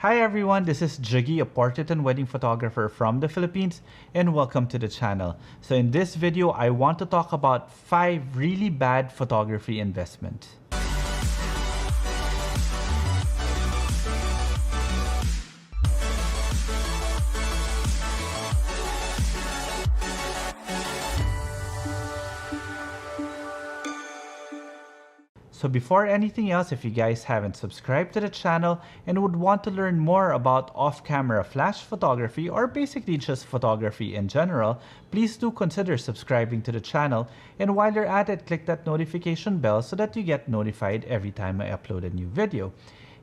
Hi everyone, this is Jiggie, a portrait and wedding photographer from the Philippines, and welcome to the channel. So in this video, I want to talk about 5 really bad photography investments. So before anything else, if you guys haven't subscribed to the channel and would want to learn more about off-camera flash photography or basically just photography in general, please do consider subscribing to the channel. And while you're at it, click that notification bell so that you get notified every time I upload a new video.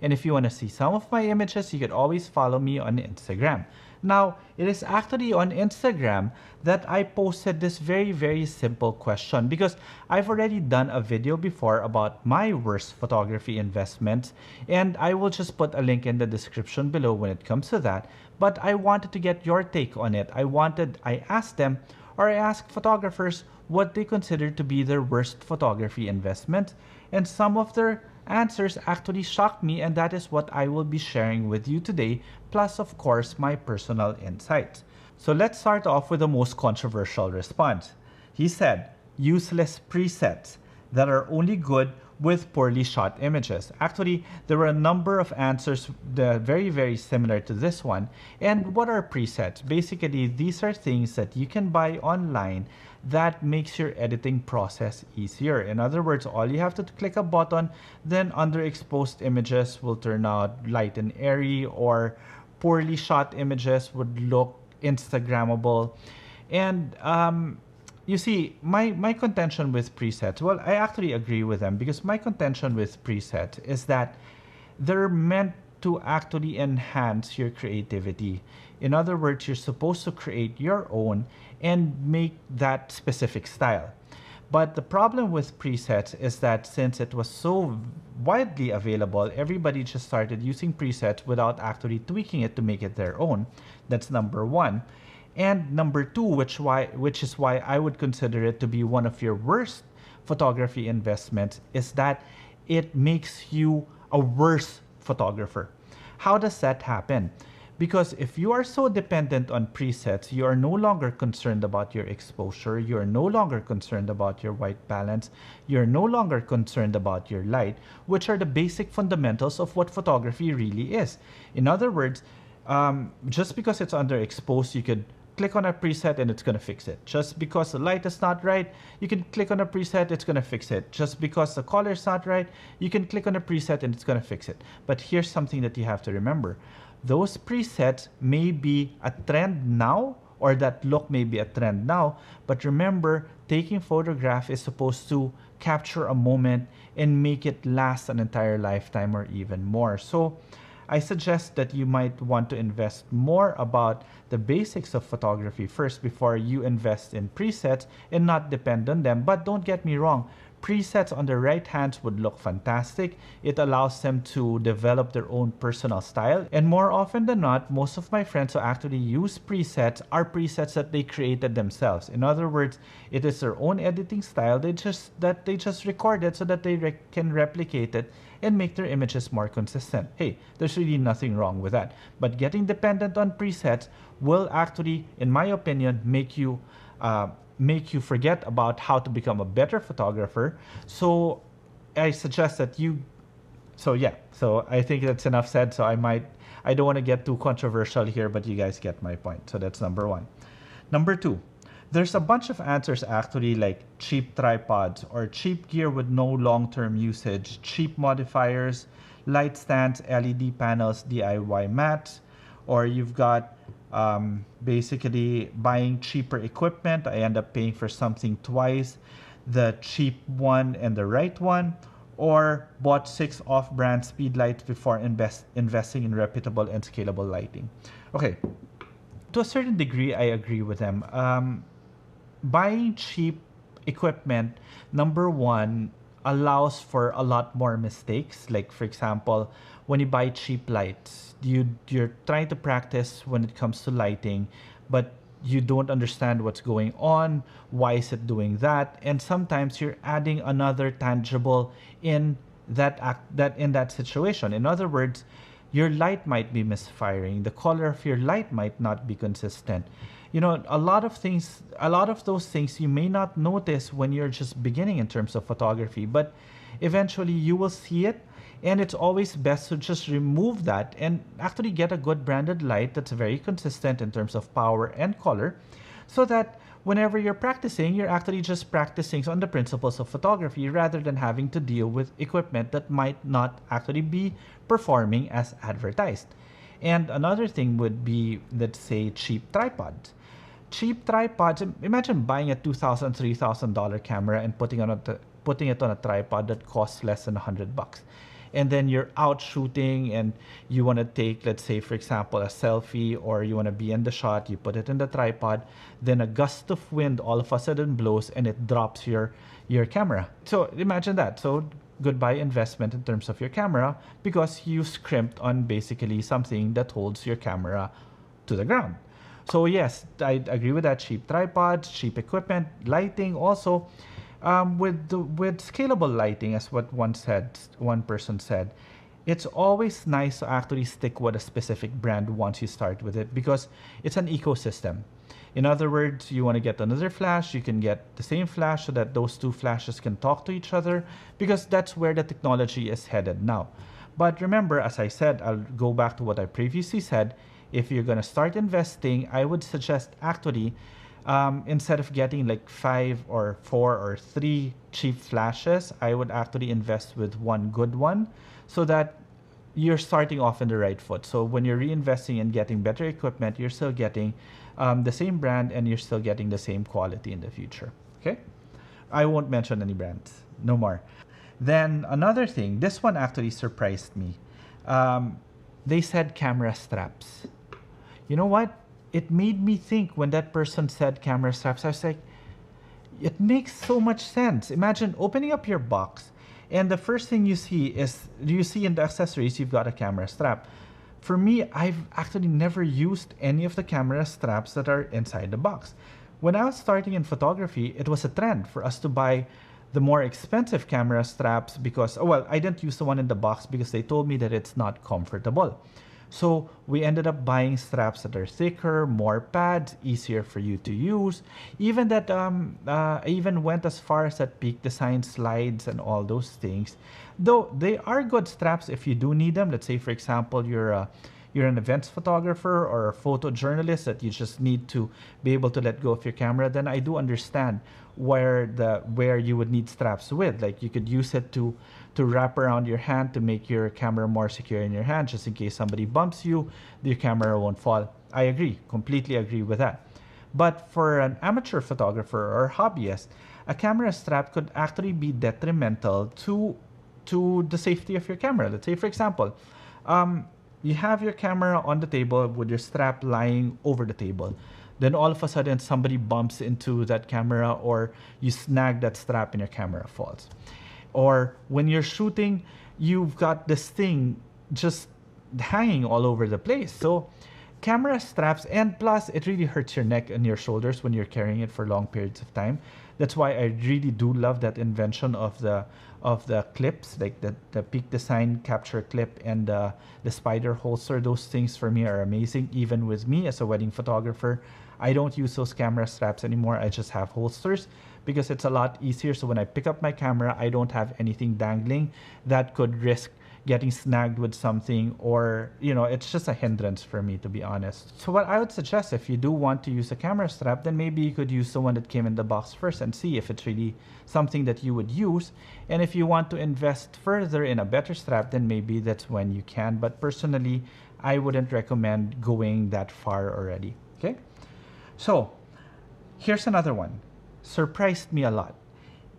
And if you want to see some of my images, you could always follow me on Instagram. Now, it is actually on Instagram that I posted this very simple question because I've already done a video before about my worst photography investments, and I will just put a link in the description below when it comes to that. But I wanted to get your take on it. I asked photographers what they consider to be their worst photography investment, and some of their answers actually shocked me, and that is what I will be sharing with you today, plus of course my personal insights. So let's start off with the most controversial response. He said, useless presets that are only good with poorly shot images. Actually, there were a number of answers that are very similar to this one. And what are presets? Basically, these are things that you can buy online that makes your editing process easier. In other words, all you have to click a button, then underexposed images will turn out light and airy, or poorly shot images would look Instagrammable. And you see, my contention with presets, well, I actually agree with them, because my contention with presets is that they're meant to actually enhance your creativity. In other words, you're supposed to create your own and make that specific style. But the problem with presets is that since it was so widely available, everybody just started using presets without actually tweaking it to make it their own. That's number one. And number two, which is why I would consider it to be one of your worst photography investments, is that it makes you a worse photographer. How does that happen? Because if you are so dependent on presets, you are no longer concerned about your exposure, you are no longer concerned about your white balance, you're no longer concerned about your light, which are the basic fundamentals of what photography really is. In other words, just because it's underexposed, you could click on a preset and it's going to fix it. Just because the light is not right, you can click on a preset, it's going to fix it. Just because the color is not right, you can click on a preset and it's going to fix it. But here's something that you have to remember. Those presets may be a trend now, or that look may be a trend now, but remember, taking photograph is supposed to capture a moment and make it last an entire lifetime or even more. So I suggest that you might want to invest more about the basics of photography first before you invest in presets and not depend on them. But don't get me wrong, presets on the right hands would look fantastic. It allows them to develop their own personal style. And more often than not, most of my friends who actually use presets are presets that they created themselves. In other words, it is their own editing style they just recorded so that they can replicate it and make their images more consistent. Hey, there's really nothing wrong with that. But getting dependent on presets will actually, in my opinion, make you forget about how to become a better photographer. So I suggest that so I think that's enough said. So I don't want to get too controversial here, but you guys get my point. So that's number one. Number two, there's a bunch of answers actually, like cheap tripods or cheap gear with no long-term usage, cheap modifiers, light stands, LED panels, DIY mats, or you've got basically buying cheaper equipment. I end up paying for something twice, the cheap one and the right one, or bought 6 off-brand speed lights before investing in reputable and scalable lighting. Okay, to a certain degree, I agree with them. Buying cheap equipment, number one, allows for a lot more mistakes. Like, for example, when you buy cheap lights, you're trying to practice when it comes to lighting, but you don't understand what's going on, why is it doing that, and sometimes you're adding another tangible in that situation. In other words, your light might be misfiring. The color of your light might not be consistent. You know, a lot of those things you may not notice when you're just beginning in terms of photography, but eventually you will see it. And it's always best to just remove that and actually get a good branded light that's very consistent in terms of power and color, so that whenever you're practicing, you're actually just practicing on the principles of photography rather than having to deal with equipment that might not actually be performing as advertised. And another thing would be, let's say, cheap tripods. Cheap tripods, imagine buying a $2,000, $3,000 camera and putting it on a tripod that costs less than $100. And then you're out shooting and you want to take, let's say, for example, a selfie, or you want to be in the shot, you put it in the tripod, then a gust of wind all of a sudden blows and it drops your camera. So imagine that. So goodbye investment in terms of your camera, because you scrimped on basically something that holds your camera to the ground. So yes, I agree with that. Cheap tripods, cheap equipment, lighting also. With scalable lighting, as what one person said, it's always nice to actually stick with a specific brand once you start with it, because it's an ecosystem. In other words, you want to get another flash, you can get the same flash so that those two flashes can talk to each other, because that's where the technology is headed now. But remember, as I said, I'll go back to what I previously said, if you're going to start investing, I would suggest actually instead of getting like 5 or 4 or 3 cheap flashes, I would actually invest with one good one, so that you're starting off in the right foot. So when you're reinvesting and getting better equipment, you're still getting the same brand and you're still getting the same quality in the future. Okay, I won't mention any brands, no more. Then another thing, this one actually surprised me. They said camera straps. You know what? It made me think when that person said camera straps. I was like, it makes so much sense. Imagine opening up your box and the first thing you see in the accessories, you've got a camera strap. For me, I've actually never used any of the camera straps that are inside the box. When I was starting in photography, it was a trend for us to buy the more expensive camera straps because, well, I didn't use the one in the box because they told me that it's not comfortable. So we ended up buying straps that are thicker, more pads, easier for you to use. Even that, I even went as far as that Peak Design slides and all those things. Though they are good straps if you do need them. Let's say, for example, you're an events photographer or a photojournalist that you just need to be able to let go of your camera. Then I do understand where you would need straps with. Like you could use it to wrap around your hand to make your camera more secure in your hand, just in case somebody bumps you, your camera won't fall. I agree, completely agree with that. But for an amateur photographer or hobbyist, a camera strap could actually be detrimental to the safety of your camera. Let's say, for example, you have your camera on the table with your strap lying over the table. Then all of a sudden somebody bumps into that camera or you snag that strap and your camera falls. Or when you're shooting, you've got this thing just hanging all over the place. So camera straps, and plus it really hurts your neck and your shoulders when you're carrying it for long periods of time. That's why I really do love that invention of the clips, like the Peak Design capture clip and the spider holster. Those things for me are amazing. Even with me as a wedding photographer, I don't use those camera straps anymore. I just have holsters because it's a lot easier. So when I pick up my camera, I don't have anything dangling that could risk getting snagged with something, or it's just a hindrance for me, to be honest. So what I would suggest, if you do want to use a camera strap, then maybe you could use the one that came in the box first and see if it's really something that you would use. And if you want to invest further in a better strap, then maybe that's when you can. But personally, I wouldn't recommend going that far already. Okay, so here's another one. Surprised me a lot.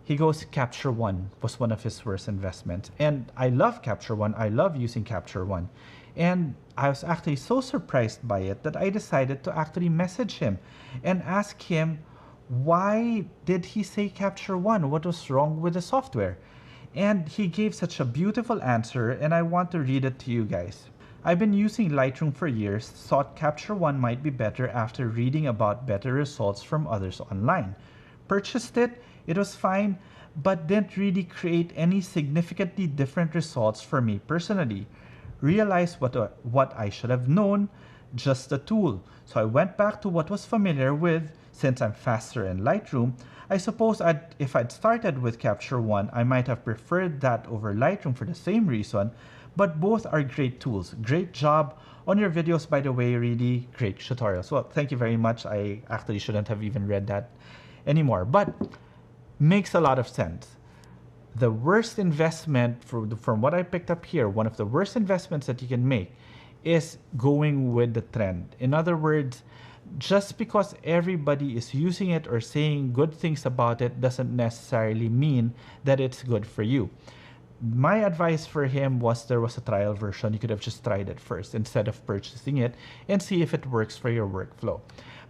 He goes, Capture One was one of his worst investments. And I love Capture One. I love using Capture One. And I was actually so surprised by it that I decided to actually message him and ask him, why did he say Capture One? What was wrong with the software? And he gave such a beautiful answer, and I want to read it to you guys. I've been using Lightroom for years, thought Capture One might be better after reading about better results from others online. Purchased it. It was fine, but didn't really create any significantly different results for me personally. realized what I should have known, just the tool. So I went back to what was familiar with. Since I'm faster in Lightroom, I suppose if I'd started with Capture One, I might have preferred that over Lightroom for the same reason, but both are great tools. Great job on your videos, by the way, really great tutorials. Well, thank you very much. I actually shouldn't have even read that anymore, but makes a lot of sense. The worst investment, from what I picked up here, one of the worst investments that you can make is going with the trend. In other words, just because everybody is using it or saying good things about it doesn't necessarily mean that it's good for you. My advice for him was there was a trial version. You could have just tried it first instead of purchasing it and see if it works for your workflow.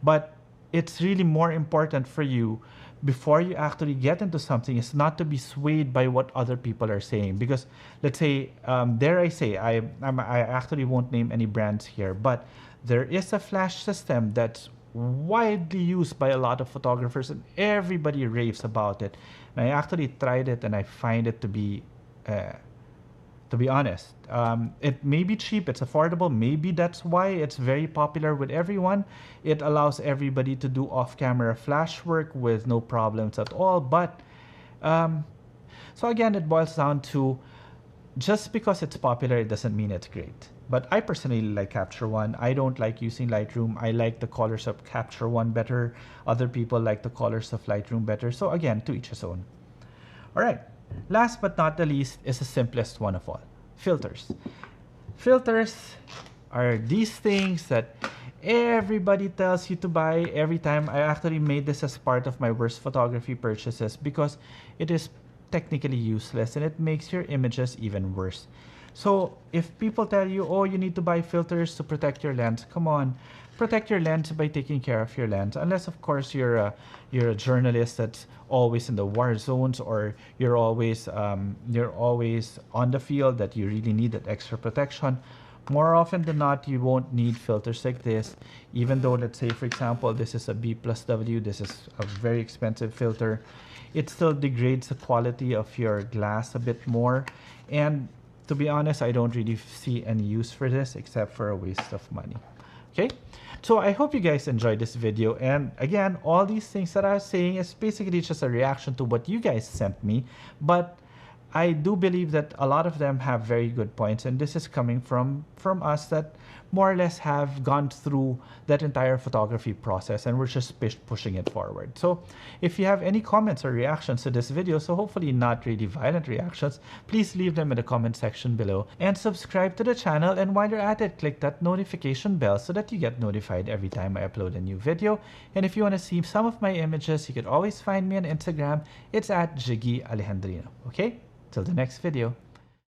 But it's really more important for you before you actually get into something is not to be swayed by what other people are saying. Because let's say, dare I say, I actually won't name any brands here, but there is a flash system that's widely used by a lot of photographers and everybody raves about it. And I actually tried it and I find it to be honest, it may be cheap, it's affordable, maybe that's why it's very popular with everyone. It allows everybody to do off-camera flash work with no problems at all. But so again, it boils down to just because it's popular, it doesn't mean it's great. But I personally like Capture One. I don't like using Lightroom. I like the colors of Capture One better. Other people like the colors of Lightroom better. So again, to each his own. All right. Last but not the least is the simplest one of all, filters. Filters are these things that everybody tells you to buy every time. I actually made this as part of my worst photography purchases because it is technically useless and it makes your images even worse. So if people tell you, oh, you need to buy filters to protect your lens, come on, protect your lens by taking care of your lens. Unless, of course, you're a journalist that's always in the war zones, or you're always on the field that you really need that extra protection. More often than not, you won't need filters like this. Even though, let's say, for example, this is a B+W, this is a very expensive filter, it still degrades the quality of your glass a bit more. And to be honest, I don't really see any use for this except for a waste of money. Okay, so I hope you guys enjoyed this video. And again, all these things that I was saying is basically just a reaction to what you guys sent me. But I do believe that a lot of them have very good points, and this is coming from us that more or less have gone through that entire photography process, and we're just pushing it forward. So if you have any comments or reactions to this video, so hopefully not really violent reactions, please leave them in the comment section below, and subscribe to the channel. And while you're at it, click that notification bell so that you get notified every time I upload a new video. And if you want to see some of my images, you can always find me on Instagram. It's at Jiggie Alejandrino. Okay, till the next video.